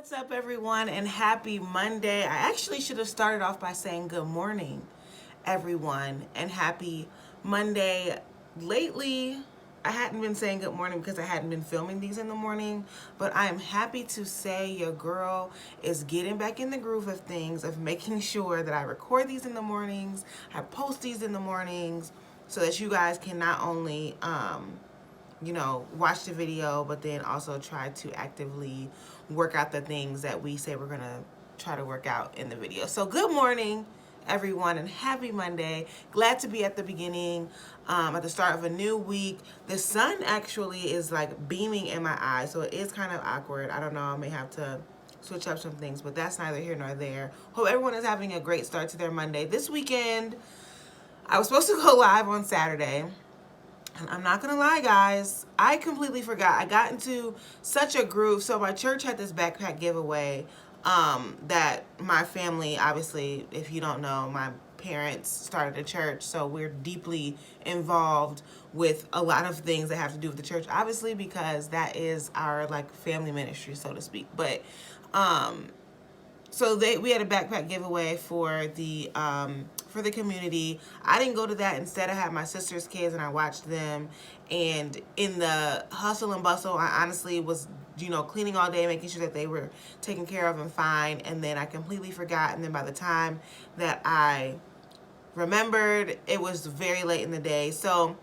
What's up, everyone, and happy Monday. I actually should have started off by saying good morning, everyone, and happy Monday. Lately, I hadn't been saying good morning because I hadn't been filming these in the morning, but I am happy to say your girl is getting back in the groove of things, of making sure that I record these in the mornings, I post these in the mornings, so that you guys can not only watch the video, but then also try to actively work out the things that we say we're going to try to work out in the video. So good morning, everyone, and happy Monday. Glad to be at the beginning, at the start of a new week. The sun actually is like beaming in my eyes, so it is kind of awkward. I don't know, I may have to switch up some things, but that's neither here nor there. Hope everyone is having a great start to their Monday. This weekend, I was supposed to go live on Saturday. And I'm not gonna lie, guys, I completely forgot. I got into such a groove. So my church had this backpack giveaway that my family, obviously, if you don't know, my parents started a church, so we're deeply involved with a lot of things that have to do with the church, obviously, because that is our like family ministry, so to speak. But so we had a backpack giveaway for the community. I didn't go to that. Instead, I had my sister's kids and I watched them. And in the hustle and bustle, I honestly was cleaning all day, making sure that they were taken care of and fine. And then I completely forgot. And then by the time that I remembered, it was very late in the day. So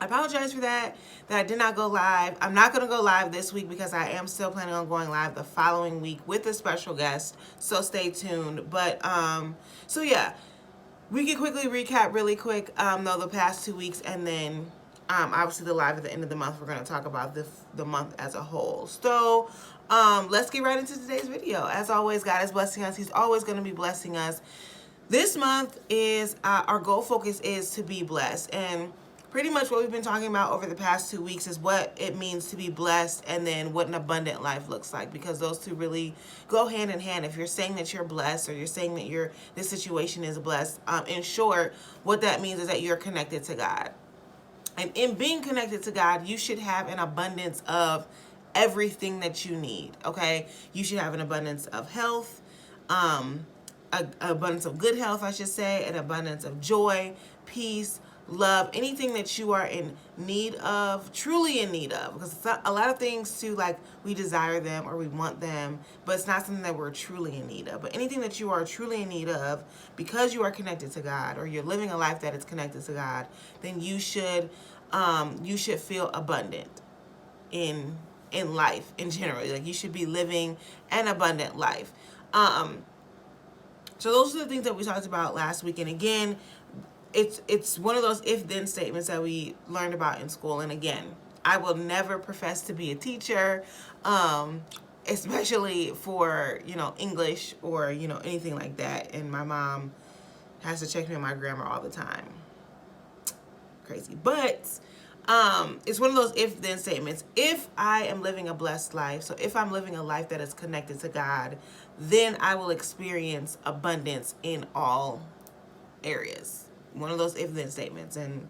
I apologize for that I did not go live. I'm not going to go live this week because I am still planning on going live the following week with a special guest, so stay tuned. But so yeah, we can quickly recap really quick though the past 2 weeks, and then obviously the live at the end of the month, we're going to talk about the month as a whole. So let's get right into today's video. As always, God is blessing us. He's always going to be blessing us. This month is our goal focus is to be blessed, and pretty much what we've been talking about over the past 2 weeks is what it means to be blessed, and then what an abundant life looks like, because those two really go hand in hand. If you're saying that you're blessed, or you're saying that this situation is blessed, in short, what that means is that you're connected to God. And in being connected to God, you should have an abundance of everything that you need, okay? You should have an abundance of health, an abundance of good health, I should say, an abundance of joy, peace, love, anything that you are in need of, truly in need of, because it's not, a lot of things too, like we desire them or we want them, but it's not something that we're truly in need of. But anything that you are truly in need of, because you are connected to God, or you're living a life that is connected to God, then you should feel abundant in life in general. Like, you should be living an abundant life. So those are the things that we talked about last week. And again, it's one of those if-then statements that we learned about in school. And again, I will never profess to be a teacher, especially for, English or, anything like that. And my mom has to check me on my grammar all the time. Crazy. But it's one of those if-then statements. If I am living a blessed life, so if I'm living a life that is connected to God, then I will experience abundance in all areas. One of those if-then statements. And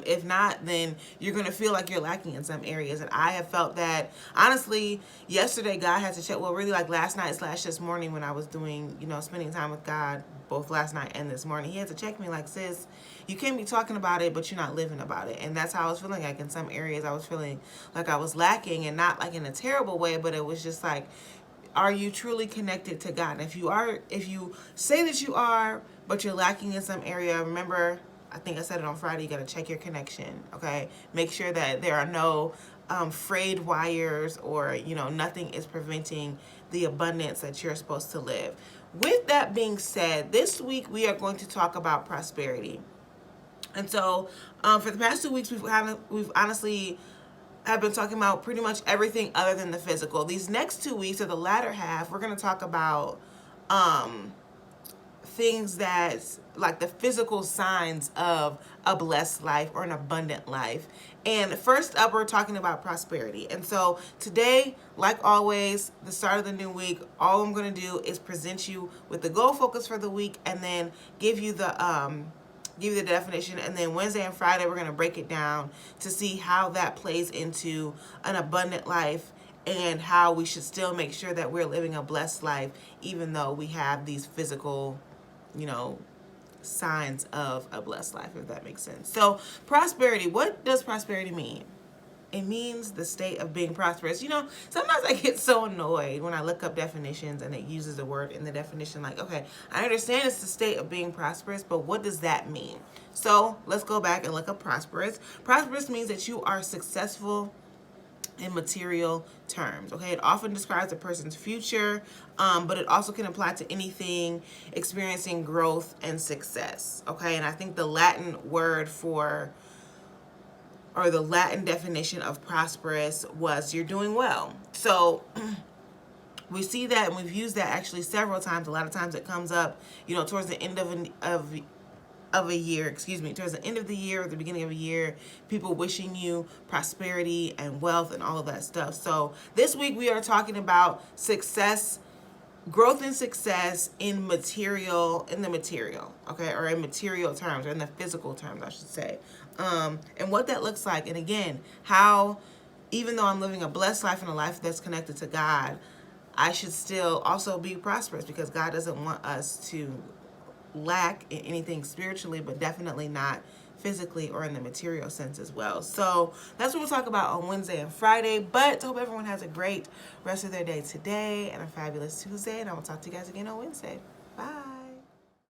if not, then you're going to feel like you're lacking in some areas. And I have felt that, honestly, yesterday God had to check, well, really like last night / this morning when I was doing, spending time with God, both last night and this morning, he had to check me like, sis, you can't be talking about it, but you're not living about it. And that's how I was feeling. Like in some areas I was feeling like I was lacking, and not like in a terrible way, but it was just like, are you truly connected to God? And if you say that you are, but you're lacking in some area, remember, I think I said it on Friday, you got to check your connection, okay? Make sure that there are no frayed wires, or, nothing is preventing the abundance that you're supposed to live. With that being said, this week we are going to talk about prosperity. And so for the past 2 weeks, we've honestly have been talking about pretty much everything other than the physical. These next 2 weeks, or the latter half, we're going to talk about things that, like the physical signs of a blessed life or an abundant life. And first up, we're talking about prosperity. And so today, like always, the start of the new week, all I'm going to do is present you with the goal focus for the week, and then give you the definition. And then Wednesday and Friday, we're going to break it down to see how that plays into an abundant life and how we should still make sure that we're living a blessed life, even though we have these physical, you know, signs of a blessed life, if that makes sense. So prosperity, what does prosperity mean? It means the state of being prosperous. You know, sometimes I get so annoyed when I look up definitions and it uses a word in the definition like, okay, I understand it's the state of being prosperous, but what does that mean? So let's go back and look up prosperous. Prosperous means that you are successful in material terms. Okay, it often describes a person's future, but it also can apply to anything experiencing growth and success. Okay, and I think the Latin word for, or the Latin definition of prosperous was you're doing well. So we see that, and we've used that actually several times. A lot of times it comes up, you know, towards the end of a year, towards the end of the year or the beginning of a year, people wishing you prosperity and wealth and all of that stuff. So this week we are talking about success, growth and success in the material, okay, or in material terms, or in the physical terms, I should say, and what that looks like. And again, how, even though I'm living a blessed life and a life that's connected to God, I should still also be prosperous, because God doesn't want us to lack in anything spiritually, but definitely not physically or in the material sense as well. So that's what we'll talk about on Wednesday and Friday. But I hope everyone has a great rest of their day today and a fabulous Tuesday, and I will talk to you guys again on Wednesday.